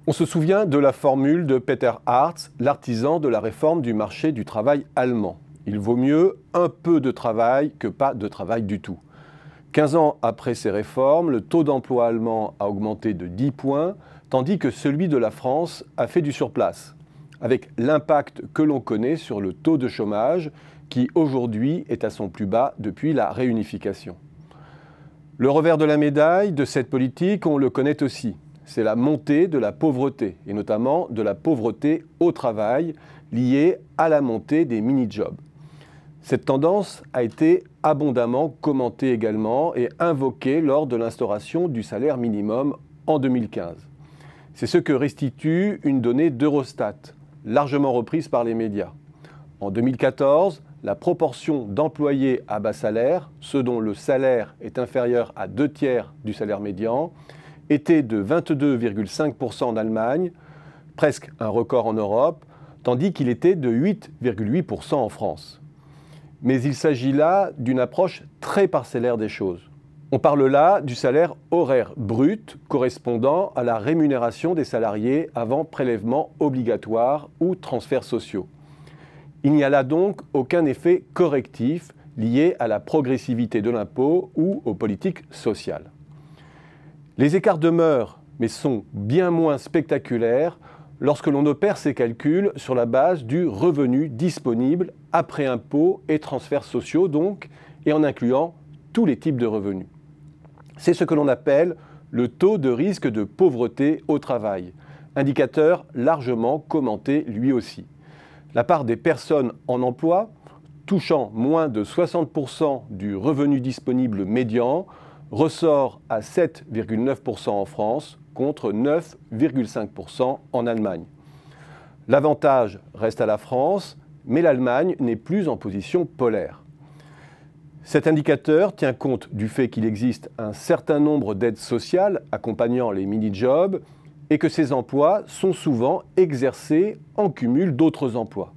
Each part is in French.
On se souvient de la formule de Peter Hartz, l'artisan de la réforme du marché du travail allemand. Il vaut mieux un peu de travail que pas de travail du tout. 15 ans après ces réformes, le taux d'emploi allemand a augmenté de 10 points, tandis que celui de la France a fait du surplace, avec l'impact que l'on connaît sur le taux de chômage, qui aujourd'hui est à son plus bas depuis la réunification. Le revers de la médaille de cette politique, on le connaît aussi. C'est la montée de la pauvreté, et notamment de la pauvreté au travail, liée à la montée des mini-jobs. Cette tendance a été abondamment commentée également et invoquée lors de l'instauration du salaire minimum en 2015. C'est ce que restitue une donnée d'Eurostat, largement reprise par les médias. En 2014, la proportion d'employés à bas salaire, ceux dont le salaire est inférieur à 2/3 du salaire médian, était de 22,5% en Allemagne, presque un record en Europe, tandis qu'il était de 8,8% en France. Mais il s'agit là d'une approche très parcellaire des choses. On parle là du salaire horaire brut correspondant à la rémunération des salariés avant prélèvement obligatoire ou transferts sociaux. Il n'y a là donc aucun effet correctif lié à la progressivité de l'impôt ou aux politiques sociales. Les écarts demeurent, mais sont bien moins spectaculaires lorsque l'on opère ces calculs sur la base du revenu disponible après impôts et transferts sociaux donc, et en incluant tous les types de revenus. C'est ce que l'on appelle le taux de risque de pauvreté au travail, indicateur largement commenté lui aussi. La part des personnes en emploi touchant moins de 60% du revenu disponible médian ressort à 7,9% en France contre 9,5% en Allemagne. L'avantage reste à la France, mais l'Allemagne n'est plus en position polaire. Cet indicateur tient compte du fait qu'il existe un certain nombre d'aides sociales accompagnant les mini-jobs et que ces emplois sont souvent exercés en cumul d'autres emplois.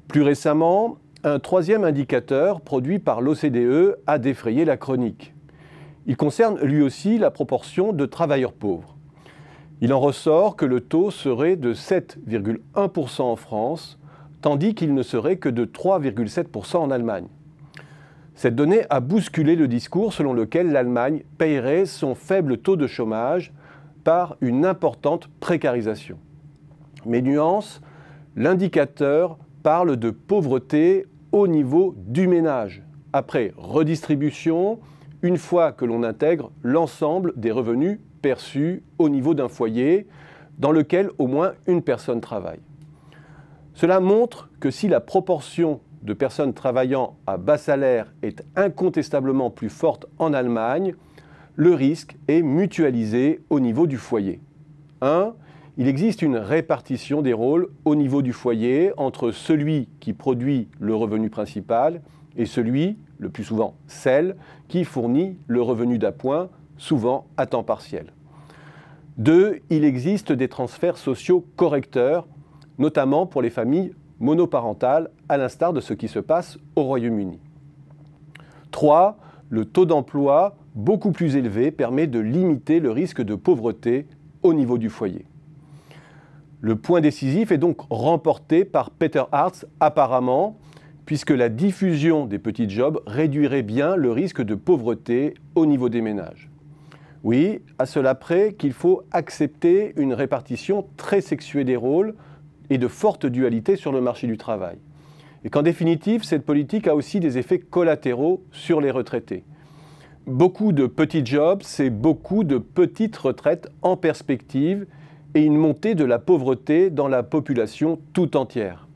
Plus récemment, un troisième indicateur produit par l'OCDE a défrayé la chronique. Il concerne lui aussi la proportion de travailleurs pauvres. Il en ressort que le taux serait de 7,1% en France, tandis qu'il ne serait que de 3,7% en Allemagne. Cette donnée a bousculé le discours selon lequel l'Allemagne payerait son faible taux de chômage par une importante précarisation. Mais nuance, l'indicateur parle de pauvreté au niveau du ménage, après redistribution, une fois que l'on intègre l'ensemble des revenus perçus au niveau d'un foyer dans lequel au moins une personne travaille. Cela montre que si la proportion de personnes travaillant à bas salaire est incontestablement plus forte en Allemagne, le risque est mutualisé au niveau du foyer. 1. Il existe une répartition des rôles au niveau du foyer entre celui qui produit le revenu principal et celui, le plus souvent celle, qui fournit le revenu d'appoint, souvent à temps partiel. 2. Il existe des transferts sociaux correcteurs, notamment pour les familles monoparentales, à l'instar de ce qui se passe au Royaume-Uni. 3. Le taux d'emploi, beaucoup plus élevé, permet de limiter le risque de pauvreté au niveau du foyer. Le point décisif est donc remporté par Peter Hartz apparemment, puisque la diffusion des petits jobs réduirait bien le risque de pauvreté au niveau des ménages. Oui, à cela près qu'il faut accepter une répartition très sexuée des rôles et de fortes dualités sur le marché du travail. Et qu'en définitive, cette politique a aussi des effets collatéraux sur les retraités. Beaucoup de petits jobs, c'est beaucoup de petites retraites en perspective et une montée de la pauvreté dans la population tout entière.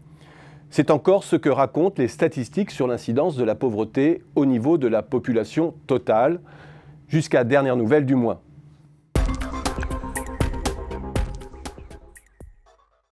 C'est encore ce que racontent les statistiques sur l'incidence de la pauvreté au niveau de la population totale, jusqu'à dernière nouvelle du moins.